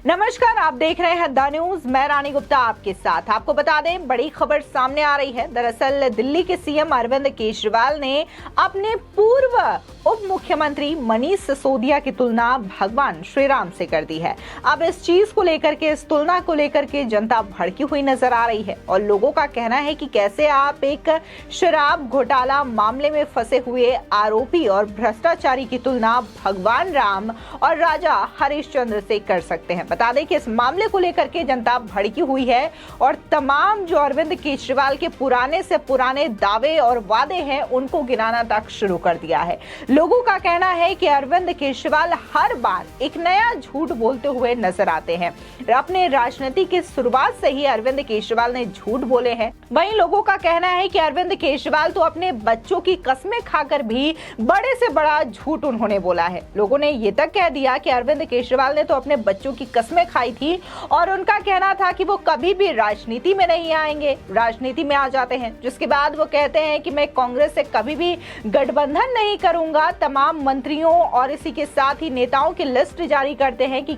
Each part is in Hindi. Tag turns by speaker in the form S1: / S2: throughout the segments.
S1: नमस्कार, आप देख रहे हैं द न्यूज। मैं रानी गुप्ता आपके साथ। आपको बता दें, बड़ी खबर सामने आ रही है। दरअसल दिल्ली के सीएम अरविंद केजरीवाल ने अपने पूर्व उप मुख्यमंत्री मनीष सिसोदिया की तुलना भगवान श्री राम से कर दी है। अब इस चीज को लेकर के, इस तुलना को लेकर के जनता भड़की हुई नजर आ रही है और लोगों का कहना है कि कैसे आप एक शराब घोटाला मामले में फंसे हुए आरोपी और भ्रष्टाचारी की तुलना भगवान राम और राजा हरिश्चंद्र से कर सकते हैं। बता दें कि इस मामले को लेकर के जनता भड़की हुई है और तमाम जो अरविंद केजरीवाल के पुराने से पुराने दावे और वादे हैं उनको गिनाना तक शुरू कर दिया है। लोगों का कहना है कि अरविंद केजरीवाल हर बार एक नया झूठ बोलते हुए नजर आते हैं। अपने राजनीति की शुरुआत से ही अरविंद केजरीवाल ने झूठ बोले हैं। वहीं लोगों का कहना है कि अरविंद केजरीवाल तो अपने बच्चों की कस्में खाकर भी बड़े से बड़ा झूठ उन्होंने बोला है। लोगों ने ये तक कह दिया कि अरविंद केजरीवाल ने तो अपने बच्चों की कस्में खाई थी और उनका कहना था कि वो कभी भी राजनीति में नहीं आएंगे, राजनीति में आ जाते हैं। जिसके बाद वो कहते हैं कि मैं कांग्रेस से कभी भी गठबंधन नहीं करूंगा। तमाम मंत्रियों और इसी के साथ ही नेताओं की लिस्ट जारी करते हैं कि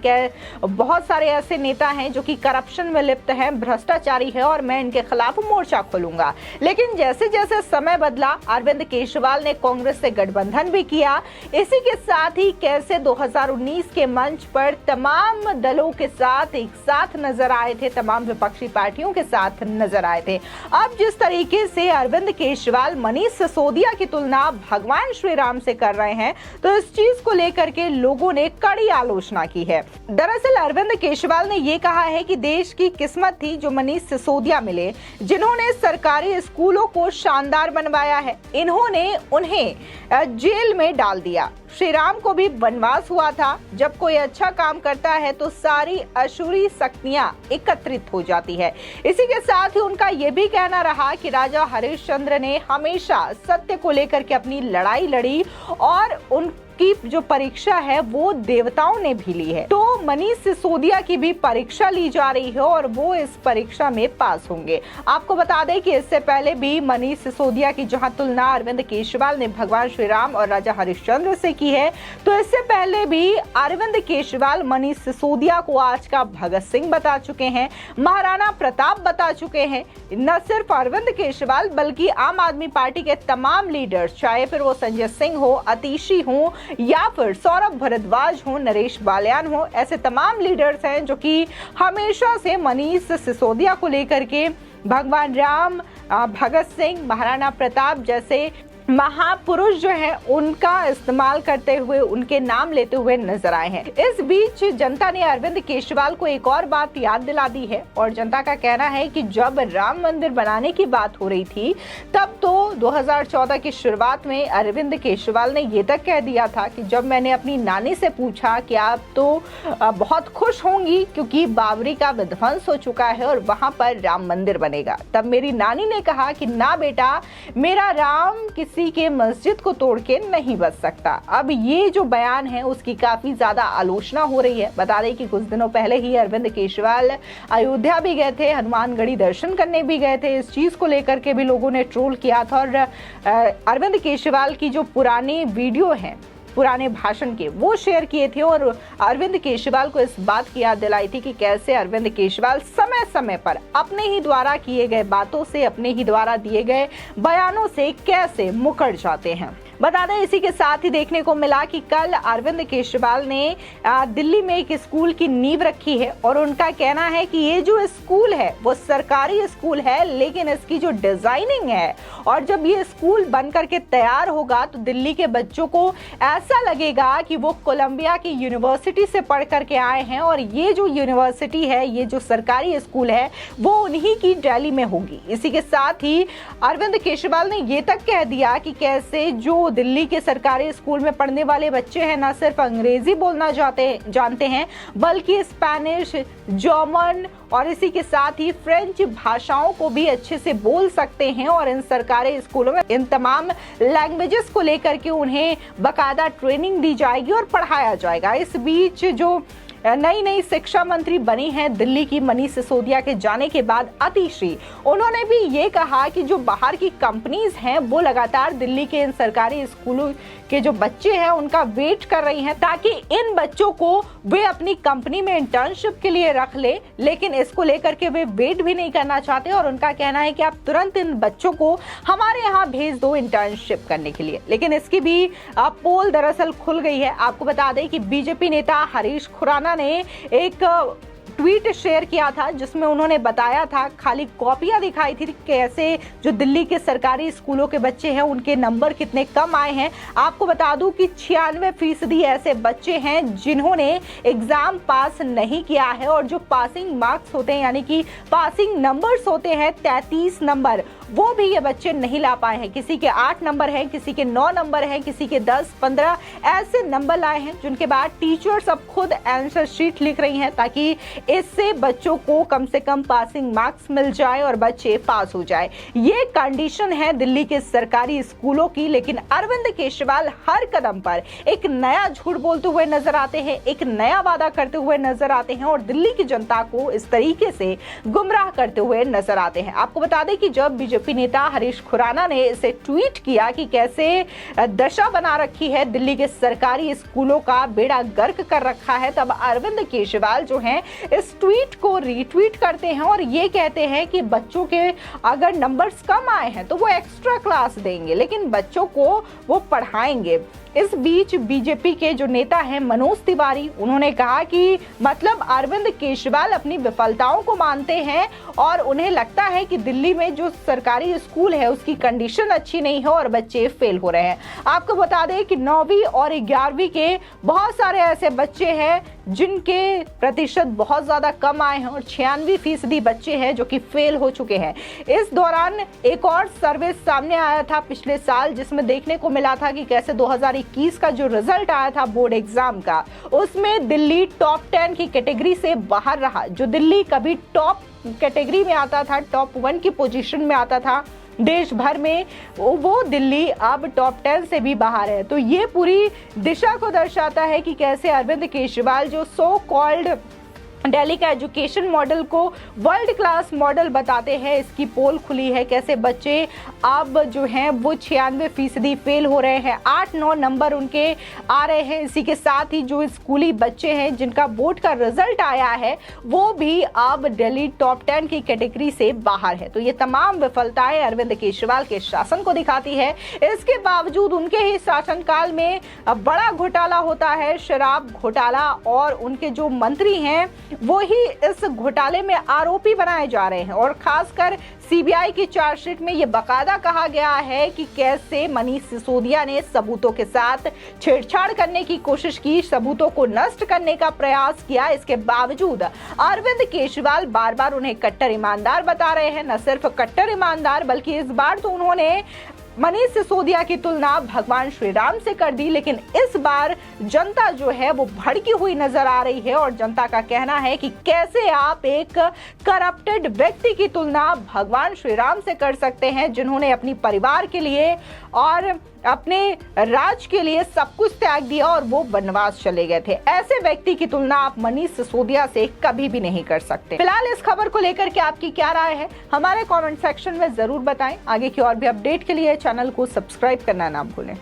S1: बहुत सारे ऐसे नेता हैं जो कि करप्शन में लिप्त हैं, भ्रष्टाचारी है और मैं इनके खिलाफ मोर्चा खोलूंगा। लेकिन जैसे जैसे समय बदला, अरविंद केजरीवाल ने कांग्रेस से गठबंधन भी किया। इसी के साथ ही कैसे 2019 के मंच पर तमाम दलों के साथ एक साथ नजर आए थे, तमाम विपक्षी पार्टियों के साथ नजर आए थे। अब जिस तरीके से अरविंद केजरीवाल मनीष सिसोदिया की तुलना भगवान श्री राम से कर रहे हैं, तो इस चीज को लेकर के लोगों ने कड़ी आलोचना की है। दरअसल अरविंद केजरीवाल ने यह कहा है कि देश की किस्मत थी जो मनीष सिसोदिया मिले, जिन्होंने सरकारी स्कूलों को शानदार बनवाया है। इन्होंने उन्हें जेल में डाल दिया। श्री राम को भी वनवास हुआ था। जब कोई अच्छा काम करता है तो सारी असुरी शक्तियां एकत्रित हो जाती है। इसी के साथ ही उनका यह भी कहना रहा कि राजा हरिश्चंद्र ने हमेशा सत्य को लेकर के अपनी लड़ाई लड़ी और उनकी जो परीक्षा है वो देवताओं ने भी ली है। तो मनीष सिसोदिया की भी परीक्षा ली जा रही है और वो इस परीक्षा में पास होंगे। आपको बता दें कि इससे पहले भी मनीष सिसोदिया की जहां तुलना अरविंद केजरीवाल ने भगवान श्री राम और राजा हरिश्चंद्र से की है, तो इससे पहले भी अरविंद केजरीवाल मनीष सिसोदिया को आज का भगत सिंह बता चुके हैं, महाराणा प्रताप बता चुके हैं। न सिर्फ अरविंद केजरीवाल बल्कि आम आदमी पार्टी के तमाम लीडर्स, चाहे फिर वो संजय सिंह हो, अतिशी हो या फिर सौरभ भारद्वाज हो, नरेश बालियान हो, ऐसे तमाम लीडर्स हैं जो कि हमेशा से मनीष सिसोदिया को लेकर के भगवान राम, भगत सिंह, महाराणा प्रताप जैसे महापुरुष जो है उनका इस्तेमाल करते हुए, उनके नाम लेते हुए नजर आए हैं। इस बीच जनता ने अरविंद केजरीवाल को एक और बात याद दिला दी है और जनता का कहना है कि जब राम मंदिर बनाने की बात हो रही थी तब तो 2014 की शुरुआत में अरविंद केजरीवाल ने ये तक कह दिया था कि जब मैंने अपनी नानी से पूछा कि आप तो बहुत खुश होंगी क्योंकि बाबरी का विध्वंस हो चुका है और वहां पर राम मंदिर बनेगा, तब मेरी नानी ने कहा कि ना बेटा, मेरा राम किसी के मस्जिद को तोड़ के नहीं बच सकता। अब ये जो बयान है उसकी काफी ज्यादा आलोचना हो रही है। बता दें कि कुछ दिनों पहले ही अरविंद केजरीवाल अयोध्या भी गए थे, हनुमानगढ़ी दर्शन करने भी गए थे। इस चीज को लेकर के भी लोगों ने ट्रोल किया था और अरविंद केजरीवाल की जो पुरानी वीडियो है, पुराने भाषण के, वो शेयर किए थे और अरविंद केजरीवाल को इस बात की याद दिलाई थी कि कैसे अरविंद केजरीवाल समय समय पर अपने ही द्वारा किए गए बातों से, अपने ही द्वारा दिए गए बयानों से कैसे मुकर जाते हैं। बता दें, इसी के साथ ही देखने को मिला कि कल अरविंद केजरीवाल ने दिल्ली में एक स्कूल की नींव रखी है और उनका कहना है कि ये जो स्कूल है वो सरकारी स्कूल है, लेकिन इसकी जो डिजाइनिंग है और जब ये स्कूल बन करके तैयार होगा तो दिल्ली के बच्चों को ऐसा लगेगा कि वो कोलंबिया की यूनिवर्सिटी से पढ़ करके आए हैं और ये जो यूनिवर्सिटी है, ये जो सरकारी स्कूल है वो उन्हीं की दिल्ली में होगी। इसी के साथ ही अरविंद केजरीवाल ने ये तक कह दिया कि कैसे जो दिल्ली के सरकारी स्कूल में पढ़ने वाले बच्चे हैं न सिर्फ अंग्रेजी बोलना जानते हैं बल्कि स्पेनिश, जर्मन और इसी के साथ ही फ्रेंच भाषाओं को भी अच्छे से बोल सकते हैं और इन सरकारी स्कूलों में इन तमाम लैंग्वेजेस को लेकर के उन्हें बाकायदा ट्रेनिंग दी जाएगी और पढ़ाया जाएगा। इस बीच जो नई नई शिक्षा मंत्री बनी हैं दिल्ली की मनीष सिसोदिया के जाने के बाद अतिश्री। उन्होंने भी ये कहा कि जो बाहर की कंपनीज हैं वो लगातार दिल्ली के इन सरकारी स्कूलों के जो बच्चे हैं उनका वेट कर रही हैं ताकि इन बच्चों को वे अपनी कंपनी में इंटर्नशिप के लिए रख ले, लेकिन इसको लेकर के वे वेट भी नहीं करना चाहते और उनका कहना है कि आप तुरंत इन बच्चों को हमारे यहाँ भेज दो इंटर्नशिप करने के लिए। लेकिन इसकी भी पोल दरअसल खुल गई है। आपको बता दें कि बीजेपी नेता हरीश खुराना ने एक ट्वीट शेयर किया था जिसमें उन्होंने बताया था, खाली कॉपियां दिखाई थी कैसे जो दिल्ली के सरकारी स्कूलों के बच्चे हैं उनके नंबर कितने कम आए हैं। आपको बता दूं कि 96% ऐसे बच्चे हैं जिन्होंने एग्जाम पास नहीं किया है और जो पासिंग मार्क्स होते हैं यानी कि पासिंग नंबर्स होते हैं 33 नंबर, वो भी ये बच्चे नहीं ला पाए हैं। किसी के 8 नंबर हैं, किसी के 9 नंबर हैं, किसी के 10-15 ऐसे नंबर लाए हैं, जिनके बाद टीचर्स अब खुद आंसर शीट लिख रही हैं ताकि इससे बच्चों को कम से कम पासिंग मार्क्स मिल जाए और बच्चे पास हो जाए। ये कंडीशन है दिल्ली के सरकारी स्कूलों की। लेकिन अरविंद केजरीवाल हर कदम पर एक नया झूठ बोलते हुए नजर आते हैं, एक नया वादा करते हुए नजर आते हैं और दिल्ली की जनता को इस तरीके से गुमराह करते हुए नजर आते हैं। आपको बता दें कि जब बीजेपी नेता हरीश खुराना ने इसे ट्वीट किया कि कैसे दशा बना रखी है दिल्ली के सरकारी स्कूलों का, बेड़ा गर्क कर रखा है, तब अरविंद केजरीवाल जो हैं इस ट्वीट को रीट्वीट करते हैं और ये कहते हैं कि बच्चों के अगर नंबर्स कम आए हैं तो वो एक्स्ट्रा क्लास देंगे, लेकिन बच्चों को वो पढ़ाएंगे। इस बीच बीजेपी के जो नेता हैं मनोज तिवारी, उन्होंने कहा कि मतलब अरविंद केजरीवाल अपनी विफलताओं को मानते हैं और उन्हें लगता है कि दिल्ली में जो सरकारी स्कूल है उसकी कंडीशन अच्छी नहीं है और बच्चे फेल हो रहे हैं। आपको बता दें कि 9वीं और 11वीं के बहुत सारे ऐसे बच्चे हैं जिनके प्रतिशत बहुत ज्यादा कम आए हैं और 96% बच्चे हैं जो कि फेल हो चुके हैं। इस दौरान एक और सर्वे सामने आया था पिछले साल जिसमें देखने को मिला था कि कैसे 2021 का जो रिजल्ट आया था बोर्ड एग्जाम का, उसमें दिल्ली टॉप 10 की कैटेगरी से बाहर रहा। जो दिल्ली कभी टॉप कैटेगरी में आता था, टॉप 1 की पोजीशन में आता था देश भर में, वो दिल्ली अब टॉप 10 से भी बाहर है। तो ये पूरी दिशा को दर्शाता है कि कैसे अरविंद केजरीवाल जो सो कॉल्ड दिल्ली का एजुकेशन मॉडल को वर्ल्ड क्लास मॉडल बताते हैं, इसकी पोल खुली है कैसे बच्चे अब जो हैं वो 96% फेल हो रहे हैं, 8-9 नंबर उनके आ रहे हैं। इसी के साथ ही जो स्कूली बच्चे हैं जिनका बोर्ड का रिजल्ट आया है वो भी अब दिल्ली टॉप 10 की कैटेगरी से बाहर है। तो ये तमाम विफलताएं अरविंद केजरीवाल के शासन को दिखाती है। इसके बावजूद उनके ही शासनकाल में बड़ा घोटाला होता है, शराब घोटाला, और उनके जो मंत्री हैं वो ही इस घोटाले में आरोपी बनाए जा रहे हैं। और खासकर सीबीआई की चार्जशीट में ये बकायदा कहा गया है कि कैसे मनीष सिसोदिया ने सबूतों के साथ छेड़छाड़ करने की कोशिश की, सबूतों को नष्ट करने का प्रयास किया। इसके बावजूद अरविंद केजरीवाल बार बार उन्हें कट्टर ईमानदार बता रहे हैं। न सिर्फ कट्टर ईमानदार बल्कि इस बार तो उन्होंने मनीष सिसोदिया की तुलना भगवान श्री राम से कर दी। लेकिन इस बार जनता जो है वो भड़की हुई नजर आ रही है और जनता का कहना है कि कैसे आप एक करप्टेड व्यक्ति की तुलना भगवान श्री राम से कर सकते हैं, जिन्होंने अपनी परिवार के लिए और अपने राज के लिए सब कुछ त्याग दिया और वो वनवास चले गए थे। ऐसे व्यक्ति की तुलना आप मनीष सिसोदिया से कभी भी नहीं कर सकते। फिलहाल इस खबर को लेकर के आपकी क्या राय है हमारे कमेंट सेक्शन में जरूर बताएं। आगे की और भी अपडेट के लिए चैनल को सब्सक्राइब करना ना भूलें।